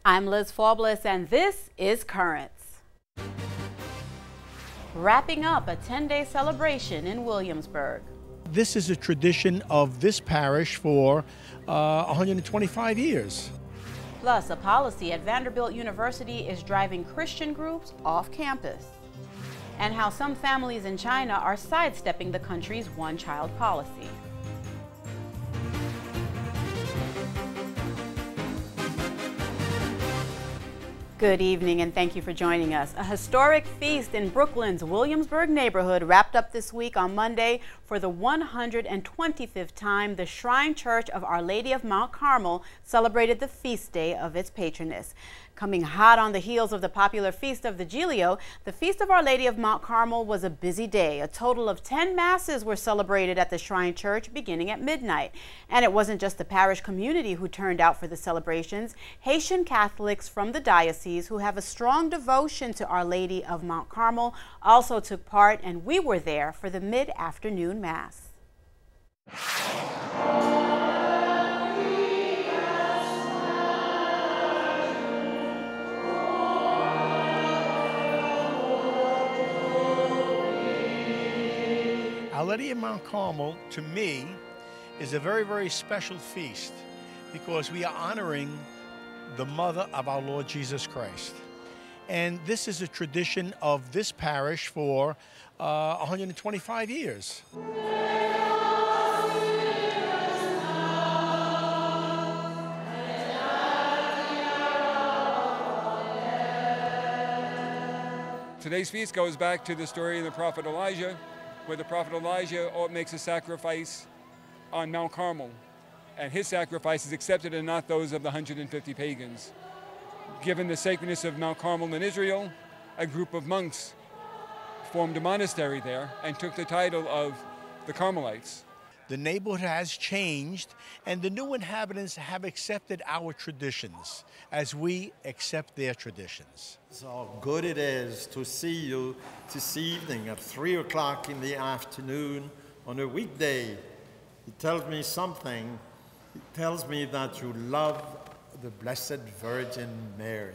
I'm Liz Faublas, and this is Currents. Wrapping up a 10-day celebration in Williamsburg. This is a tradition of this parish for 125 years. Plus, a policy at Vanderbilt University is driving Christian groups off campus. And how some families in China are sidestepping the country's one-child policy. Good evening, and thank you for joining us. A historic feast in Brooklyn's Williamsburg neighborhood wrapped up this week on Monday. For the 125th time, the Shrine Church of Our Lady of Mount Carmel celebrated the feast day of its patroness. Coming hot on the heels of the popular Feast of the Giglio, the Feast of Our Lady of Mount Carmel was a busy day. A total of 10 masses were celebrated at the Shrine Church beginning at midnight. And it wasn't just the parish community who turned out for the celebrations. Haitian Catholics from the diocese who have a strong devotion to Our Lady of Mount Carmel also took part, and we were there for the mid-afternoon Mass. Our Lady of Mount Carmel, to me, is a very, very special feast because we are honoring the mother of our Lord Jesus Christ. And this is a tradition of this parish for 125 years. Today's feast goes back to the story of the prophet Elijah, where the prophet Elijah makes a sacrifice on Mount Carmel, and his sacrifice is accepted and not those of the 150 pagans. Given the sacredness of Mount Carmel in Israel, a group of monks formed a monastery there and took the title of the Carmelites. The neighborhood has changed, and the new inhabitants have accepted our traditions as we accept their traditions. So good it is to see you this evening at 3 o'clock in the afternoon on a weekday. It tells me something. It tells me that you love the Blessed Virgin Mary.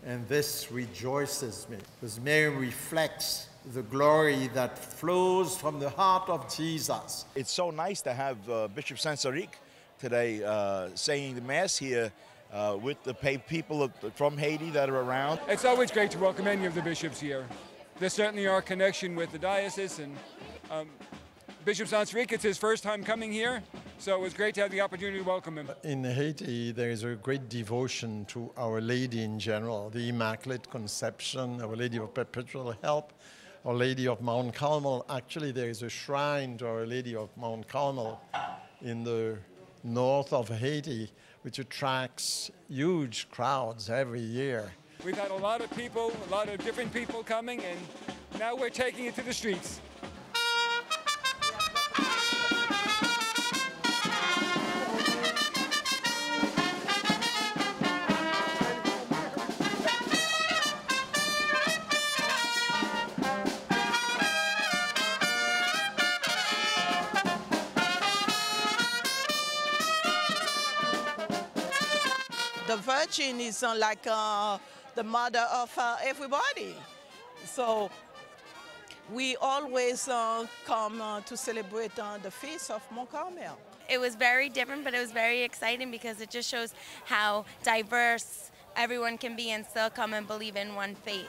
And this rejoices me, because Mary reflects the glory that flows from the heart of Jesus. It's so nice to have Bishop Sansaric today saying the Mass here with the people from Haiti that are around. It's always great to welcome any of the bishops here. There's certainly our connection with the diocese, and Bishop Sansaric, it's his first time coming here, so it was great to have the opportunity to welcome him. In Haiti, there is a great devotion to Our Lady in general, the Immaculate Conception, Our Lady of Perpetual Help, Our Lady of Mount Carmel. Actually, there is a shrine to Our Lady of Mount Carmel in the north of Haiti, which attracts huge crowds every year. We've had a lot of people, a lot of different people coming, and now we're taking it to the streets. The Virgin is like the mother of everybody. So we always come to celebrate the Feast of Mount Carmel. It was very different, but it was very exciting because it just shows how diverse everyone can be and still come and believe in one faith.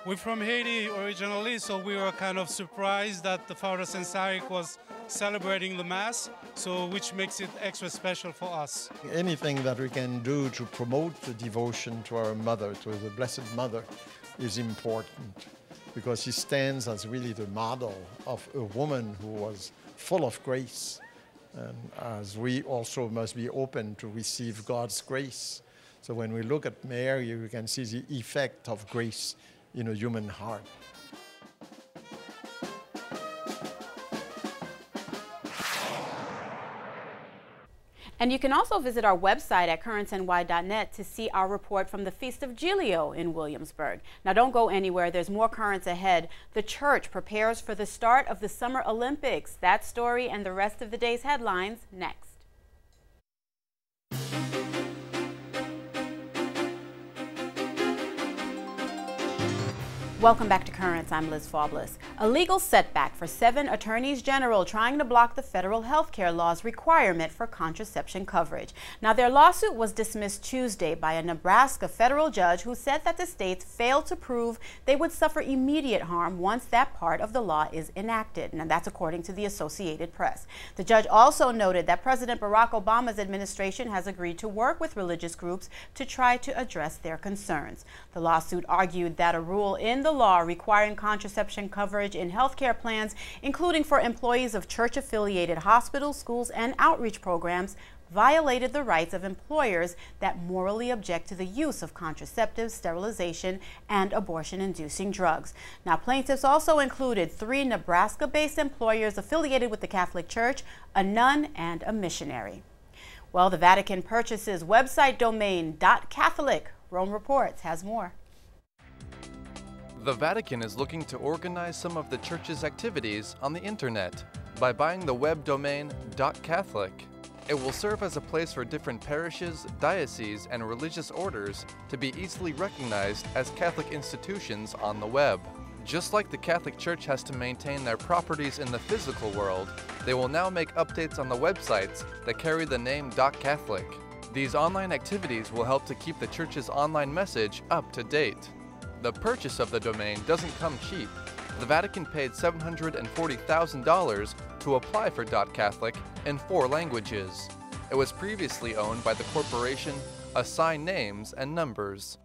We're from Haiti originally, so we were kind of surprised that the Father Sansaric was celebrating the Mass, so which makes it extra special for us. Anything that we can do to promote the devotion to our Mother, to the Blessed Mother, is important, because she stands as really the model of a woman who was full of grace, and as we also must be open to receive God's grace. So when we look at Mary, we can see the effect of grace in a human heart. And you can also visit our website at currentsny.net to see our report from the Feast of Giglio in Williamsburg. Now don't go anywhere, there's more currents ahead. The church prepares for the start of the Summer Olympics. That story and the rest of the day's headlines next. Welcome back to Currents. I'm Liz Faublas. A legal setback for 7 attorneys general trying to block the federal health care law's requirement for contraception coverage. Now, their lawsuit was dismissed Tuesday by a Nebraska federal judge who said that the states failed to prove they would suffer immediate harm once that part of the law is enacted. And that's according to the Associated Press. The judge also noted that President Barack Obama's administration has agreed to work with religious groups to try to address their concerns. The lawsuit argued that a rule in the law requiring contraception coverage in healthcare plans, including for employees of church-affiliated hospitals, schools, and outreach programs, violated the rights of employers that morally object to the use of contraceptives, sterilization, and abortion-inducing drugs. Now, plaintiffs also included 3 Nebraska-based employers affiliated with the Catholic Church, a nun, and a missionary. Well, the Vatican purchases website domain .catholic. Rome Reports has more. The Vatican is looking to organize some of the Church's activities on the internet by buying the web domain .catholic. It will serve as a place for different parishes, dioceses, and religious orders to be easily recognized as Catholic institutions on the web. Just like the Catholic Church has to maintain their properties in the physical world, they will now make updates on the websites that carry the name .catholic. These online activities will help to keep the Church's online message up to date. The purchase of the domain doesn't come cheap. The Vatican paid $740,000 to apply for .catholic in 4 languages. It was previously owned by the corporation Assign Names and Numbers.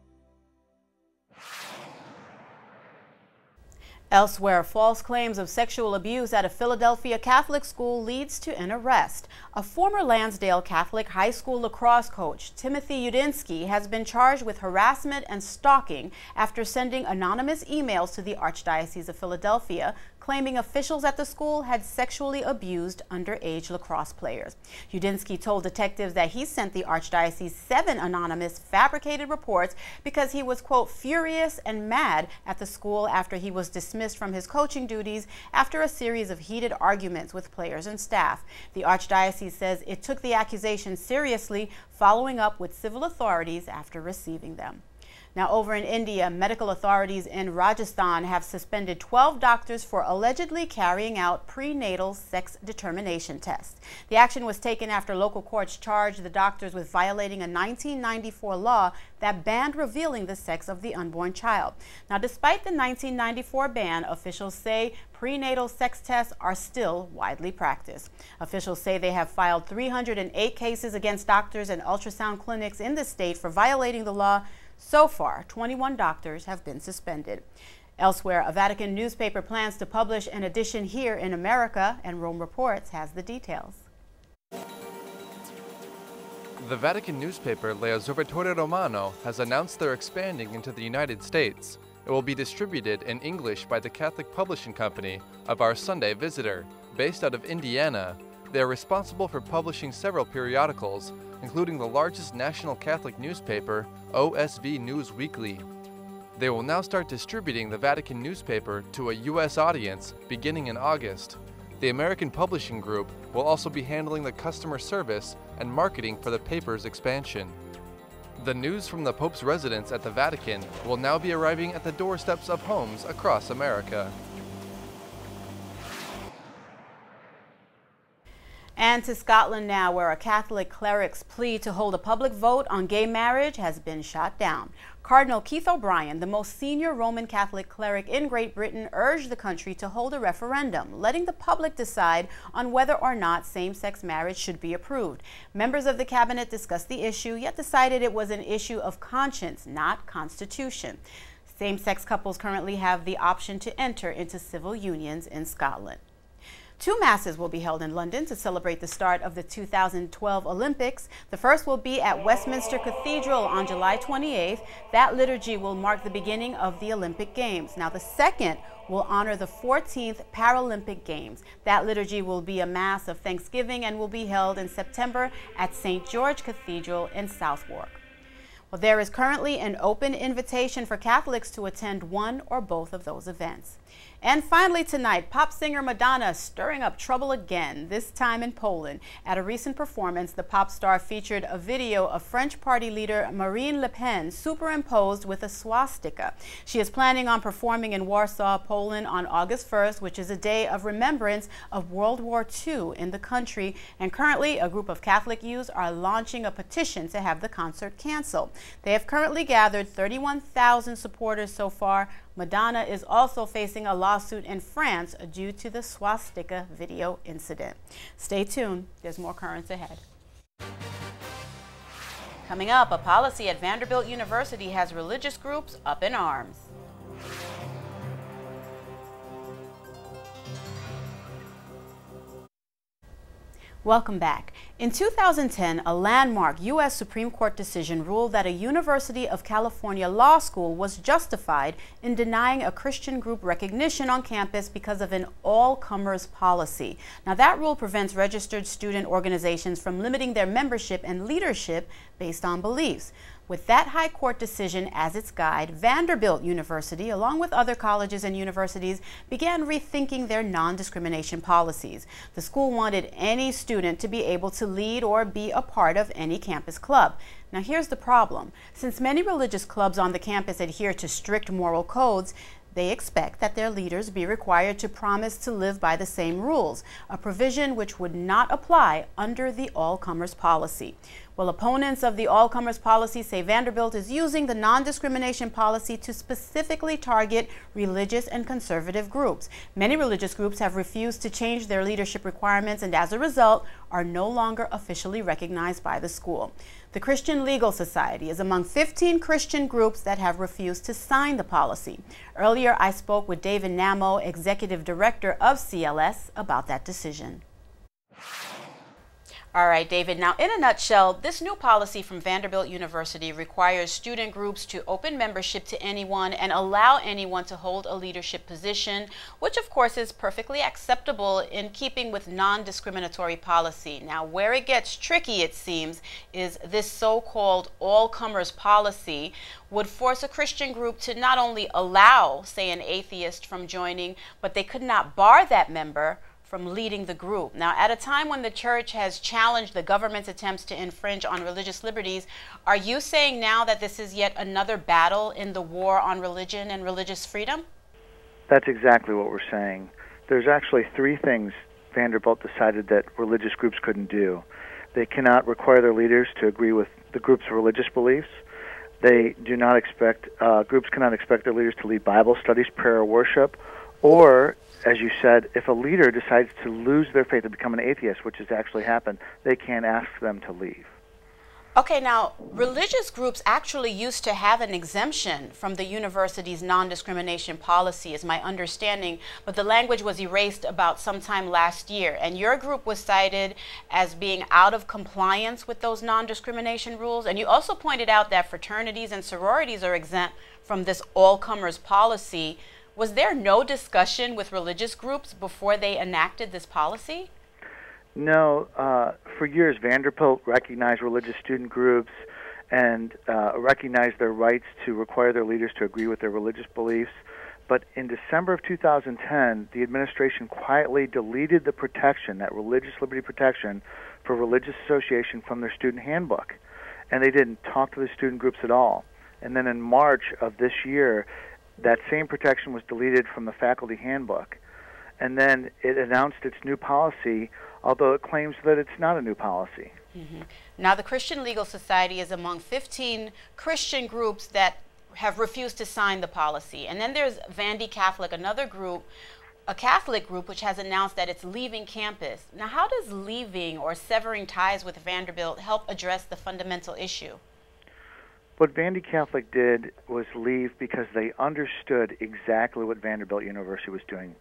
Elsewhere, false claims of sexual abuse at a Philadelphia Catholic school leads to an arrest. A former Lansdale Catholic high school lacrosse coach, Timothy Udinsky, has been charged with harassment and stalking after sending anonymous emails to the Archdiocese of Philadelphia, claiming officials at the school had sexually abused underage lacrosse players. Udinsky told detectives that he sent the Archdiocese 7 anonymous fabricated reports because he was, quote, furious and mad at the school after he was dismissed from his coaching duties after a series of heated arguments with players and staff. The Archdiocese says it took the accusations seriously, following up with civil authorities after receiving them. Now, over in India, medical authorities in Rajasthan have suspended 12 doctors for allegedly carrying out prenatal sex determination tests. The action was taken after local courts charged the doctors with violating a 1994 law that banned revealing the sex of the unborn child. Now, despite the 1994 ban, officials say prenatal sex tests are still widely practiced. Officials say they have filed 308 cases against doctors and ultrasound clinics in the state for violating the law. So far, 21 doctors have been suspended. Elsewhere, a Vatican newspaper plans to publish an edition here in America, and Rome Reports has the details. The Vatican newspaper L'Osservatore Romano has announced they're expanding into the United States. It will be distributed in English by the Catholic publishing company of Our Sunday Visitor, based out of Indiana. They are responsible for publishing several periodicals, including the largest national Catholic newspaper, OSV News Weekly. They will now start distributing the Vatican newspaper to a U.S. audience beginning in August. The American Publishing Group will also be handling the customer service and marketing for the paper's expansion. The news from the Pope's residence at the Vatican will now be arriving at the doorsteps of homes across America. And to Scotland now, where a Catholic cleric's plea to hold a public vote on gay marriage has been shot down. Cardinal Keith O'Brien, the most senior Roman Catholic cleric in Great Britain, urged the country to hold a referendum, letting the public decide on whether or not same-sex marriage should be approved. Members of the cabinet discussed the issue, yet decided it was an issue of conscience, not constitution. Same-sex couples currently have the option to enter into civil unions in Scotland. 2 masses will be held in London to celebrate the start of the 2012 Olympics. The first will be at Westminster Cathedral on July 28th. That liturgy will mark the beginning of the Olympic Games. Now, the second will honor the 14th Paralympic Games. That liturgy will be a Mass of Thanksgiving and will be held in September at St. George Cathedral in Southwark. Well, there is currently an open invitation for Catholics to attend one or both of those events. And finally tonight, pop singer Madonna stirring up trouble again, this time in Poland. At a recent performance, the pop star featured a video of French party leader Marine Le Pen superimposed with a swastika. She is planning on performing in Warsaw, Poland on August 1st, which is a day of remembrance of World War II in the country. And currently, a group of Catholic youths are launching a petition to have the concert canceled. They have currently gathered 31,000 supporters so far. Madonna is also facing a lawsuit in France due to the swastika video incident. Stay tuned, there's more currents ahead. Coming up, a policy at Vanderbilt University has religious groups up in arms. Welcome back. In 2010, a landmark U.S. Supreme Court decision ruled that a University of California law school was justified in denying a Christian group recognition on campus because of an all-comers policy. Now, that rule prevents registered student organizations from limiting their membership and leadership based on beliefs. With that high court decision as its guide, Vanderbilt University, along with other colleges and universities, began rethinking their non-discrimination policies. The school wanted any student to be able to lead or be a part of any campus club. Now, here's the problem. Since many religious clubs on the campus adhere to strict moral codes, they expect that their leaders be required to promise to live by the same rules, a provision which would not apply under the all-comers policy. Well, opponents of the all-comers policy say Vanderbilt is using the non-discrimination policy to specifically target religious and conservative groups. Many religious groups have refused to change their leadership requirements and as a result are no longer officially recognized by the school. The Christian Legal Society is among 15 Christian groups that have refused to sign the policy. Earlier, I spoke with David Namo, Executive Director of CLS, about that decision. All right, David. Now, in a nutshell, this new policy from Vanderbilt University requires student groups to open membership to anyone and allow anyone to hold a leadership position, which of course is perfectly acceptable in keeping with non-discriminatory policy. Now, where it gets tricky, it seems, is this so-called all-comers policy would force a Christian group to not only allow, say, an atheist from joining, but they could not bar that member from leading the group. Now, at a time when the church has challenged the government's attempts to infringe on religious liberties, are you saying now that this is yet another battle in the war on religion and religious freedom? That's exactly what we're saying. There's actually three things Vanderbilt decided that religious groups couldn't do. They cannot require their leaders to agree with the group's religious beliefs. They do not expect, groups cannot expect their leaders to lead Bible studies, prayer, or worship, or, as you said, if a leader decides to lose their faith and become an atheist, which has actually happened, they can't ask them to leave. Okay, now, religious groups actually used to have an exemption from the university's non-discrimination policy, is my understanding, but the language was erased about sometime last year, and your group was cited as being out of compliance with those non-discrimination rules, and you also pointed out that fraternities and sororities are exempt from this all-comers policy. Was there no discussion with religious groups before they enacted this policy? No. For years, Vanderbilt recognized religious student groups and recognized their rights to require their leaders to agree with their religious beliefs. But in December of 2010, the administration quietly deleted the protection, that religious liberty protection, for religious association from their student handbook. And they didn't talk to the student groups at all. And then in March of this year, that same protection was deleted from the faculty handbook. And then it announced its new policy, although it claims that it's not a new policy. Mm-hmm. Now, the Christian Legal Society is among 15 Christian groups that have refused to sign the policy. And then there's Vandy Catholic, another group, a Catholic group, which has announced that it's leaving campus. Now, how does leaving or severing ties with Vanderbilt help address the fundamental issue? What Vandy Catholic did was leave because they understood exactly what Vanderbilt University was doing.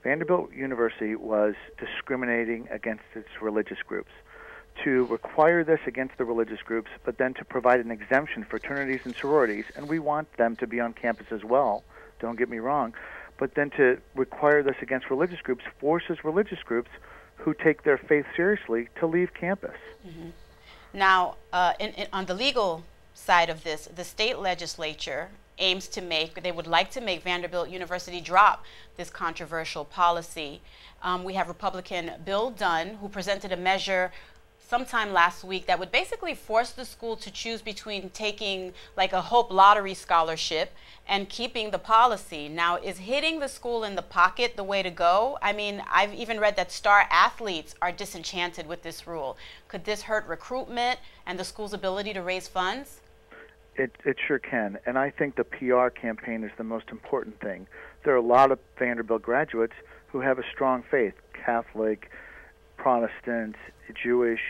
Vanderbilt University was discriminating against its religious groups. To require this against the religious groups, but then to provide an exemption for fraternities and sororities, and we want them to be on campus as well, don't get me wrong, but then to require this against religious groups forces religious groups who take their faith seriously to leave campus. Mm-hmm. Now, on the legal side of this, the state legislature aims to make, they would like to make Vanderbilt University drop this controversial policy. We have Republican Bill Dunn, who presented a measure sometime last week that would basically force the school to choose between taking like a Hope Lottery scholarship and keeping the policy. Now, is hitting the school in the pocket the way to go? I mean, I've even read that star athletes are disenchanted with this rule. Could this hurt recruitment and the school's ability to raise funds? It sure can, and I think the PR campaign is the most important thing. There are a lot of Vanderbilt graduates who have a strong faith, Catholic, Protestant, Jewish,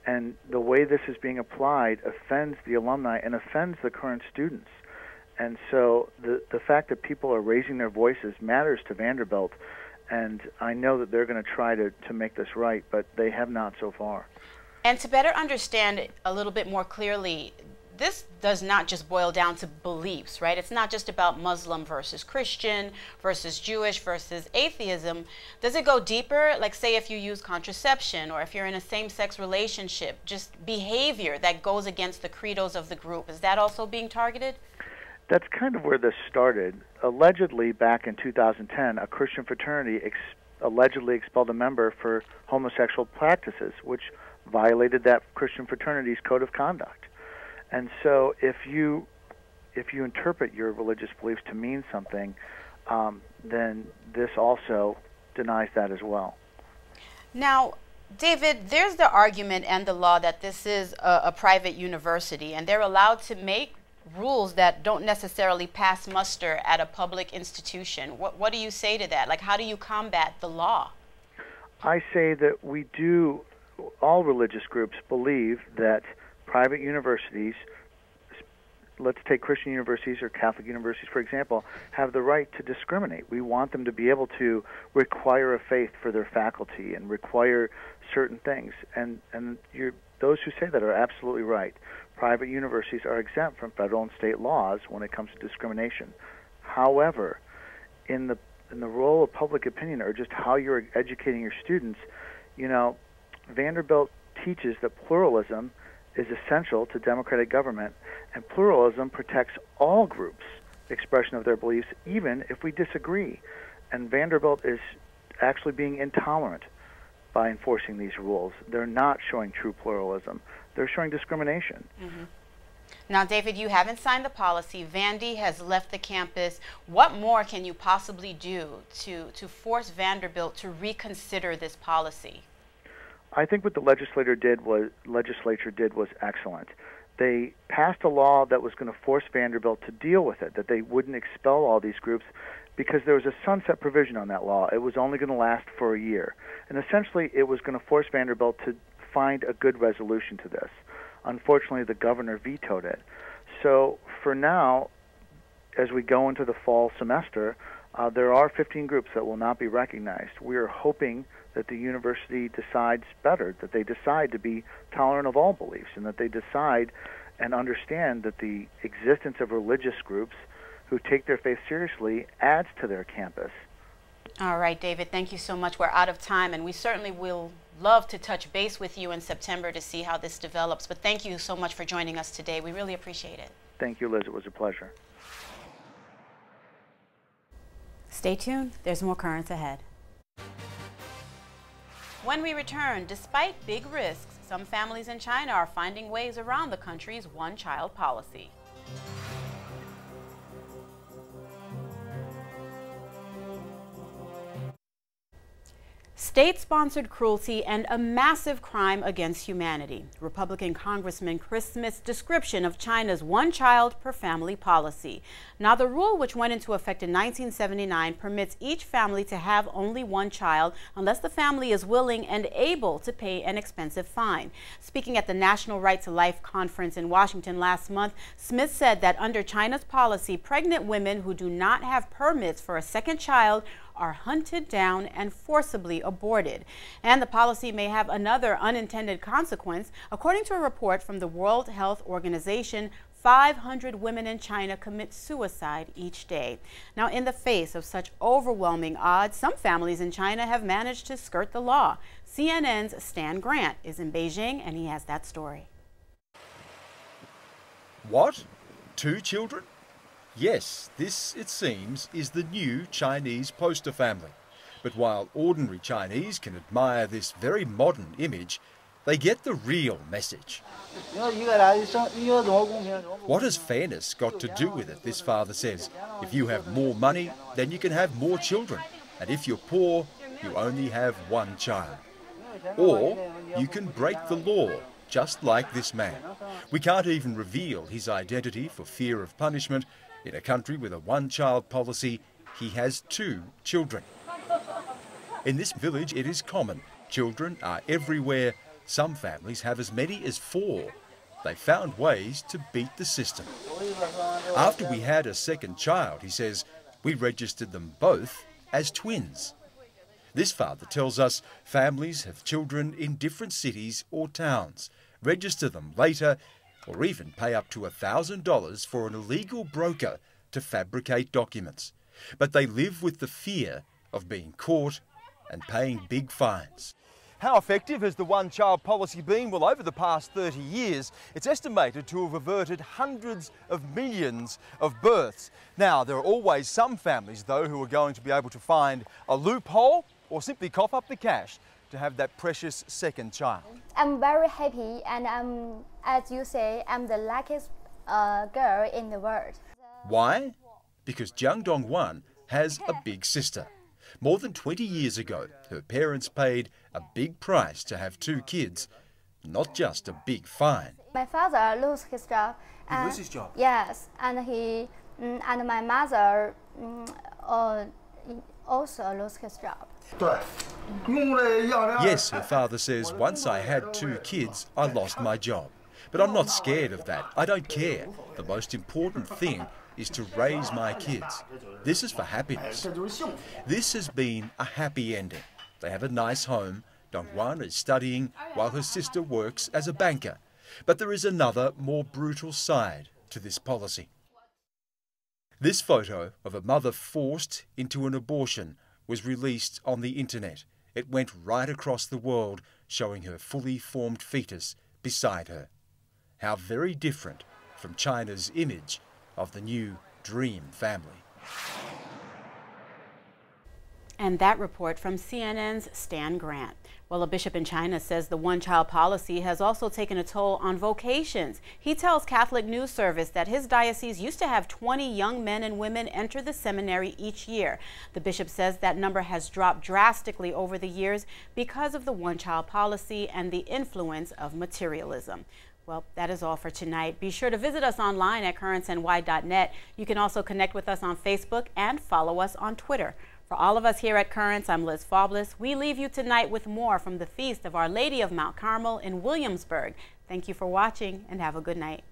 and the way this is being applied offends the alumni and offends the current students. And so the fact that people are raising their voices matters to Vanderbilt, and I know that they're going to try to make this right, but they have not so far. And to better understand a little bit more clearly, this does not just boil down to beliefs, right? It's not just about Muslim versus Christian versus Jewish versus atheism. Does it go deeper? Like, say, if you use contraception or if you're in a same-sex relationship, just behavior that goes against the credos of the group. Is that also being targeted? That's kind of where this started. Allegedly, back in 2010, a Christian fraternity allegedly expelled a member for homosexual practices, which violated that Christian fraternity's code of conduct. And so if you interpret your religious beliefs to mean something, then this also denies that as well. Now, David, there's the argument and the law that this is a private university, and they're allowed to make rules that don't necessarily pass muster at a public institution. What do you say to that? Like, how do you combat the law? I say that all religious groups believe that private universities, let's take Christian universities or Catholic universities, for example, have the right to discriminate. We want them to be able to require a faith for their faculty and require certain things. And those who say that are absolutely right. Private universities are exempt from federal and state laws when it comes to discrimination. However, in the role of public opinion, or just how you're educating your students, Vanderbilt teaches that pluralism is essential to democratic government, and pluralism protects all groups' expression of their beliefs, even if we disagree. And Vanderbilt is actually being intolerant by enforcing these rules. They're not showing true pluralism. They're showing discrimination. Mm-hmm. Now, David, you haven't signed the policy. Vandy has left the campus. What more can you possibly do to force Vanderbilt to reconsider this policy? I think what the legislature did was excellent. They passed a law that was going to force Vanderbilt to deal with it, that they wouldn't expel all these groups, because there was a sunset provision on that law. It was only going to last for a year. And essentially, it was going to force Vanderbilt to find a good resolution to this. Unfortunately, the governor vetoed it. So for now, as we go into the fall semester, there are 15 groups that will not be recognized. We are hoping that the university decides better, that they decide to be tolerant of all beliefs, and that they decide and understand that the existence of religious groups who take their faith seriously adds to their campus. All right, David, thank you so much. We're out of time, and we certainly will love to touch base with you in September to see how this develops. But thank you so much for joining us today. We really appreciate it. Thank you, Liz. It was a pleasure. Stay tuned. There's more currents ahead. When we return, despite big risks, some families in China are finding ways around the country's one-child policy. State-sponsored cruelty and a massive crime against humanity. Republican Congressman Chris Smith's description of China's one-child-per-family policy. Now, the rule, which went into effect in 1979, permits each family to have only one child unless the family is willing and able to pay an expensive fine. Speaking at the National Right to Life conference in Washington last month, Smith said that under China's policy, pregnant women who do not have permits for a second child are hunted down and forcibly aborted. And the policy may have another unintended consequence. According to a report from the World Health Organization, 500 women in China commit suicide each day. Now, in the face of such overwhelming odds, some families in China have managed to skirt the law. CNN's Stan Grant is in Beijing, and he has that story. What? 2 children? Yes, this, it seems, is the new Chinese poster family. But while ordinary Chinese can admire this very modern image, they get the real message. What has fairness got to do with it, this father says. If you have more money, then you can have more children. And if you're poor, you only have one child. Or you can break the law, just like this man. We can't even reveal his identity for fear of punishment. In a country with a one-child policy, he has 2 children. In this village, it is common. Children are everywhere. Some families have as many as 4. They found ways to beat the system. After we had a second child, he says, we registered them both as twins. This father tells us families have children in different cities or towns, register them later, or even pay up to $1,000 for an illegal broker to fabricate documents. But they live with the fear of being caught and paying big fines. How effective has the one-child policy been? Well, over the past 30 years, it's estimated to have averted hundreds of millions of births. Now, there are always some families, though, who are going to be able to find a loophole or simply cough up the cash to have that precious second child. I'm very happy, and as you say, I'm the luckiest girl in the world. Why? Because Jiang Dongwan has a big sister. More than 20 years ago, her parents paid a big price to have 2 kids, not just a big fine. My father lost his job. He lost his job? Yes, and my mother also lost his job. Yes, her father says, once I had 2 kids, I lost my job. But I'm not scared of that. I don't care. The most important thing is to raise my kids. This is for happiness. This has been a happy ending. They have a nice home. Dongwan is studying while her sister works as a banker. But there is another, more brutal side to this policy. This photo of a mother forced into an abortion was released on the internet. It went right across the world, showing her fully formed fetus beside her. How very different from China's image of the new dream family. And that report from CNN's Stan Grant. Well, a bishop in China says the one-child policy has also taken a toll on vocations. He tells Catholic News Service that his diocese used to have 20 young men and women enter the seminary each year. The bishop says that number has dropped drastically over the years because of the one-child policy and the influence of materialism. Well, that is all for tonight. Be sure to visit us online at currentsny.net. You can also connect with us on Facebook and follow us on Twitter. For all of us here at Currents, I'm Liz Faublas. We leave you tonight with more from the Feast of Our Lady of Mount Carmel in Williamsburg. Thank you for watching and have a good night.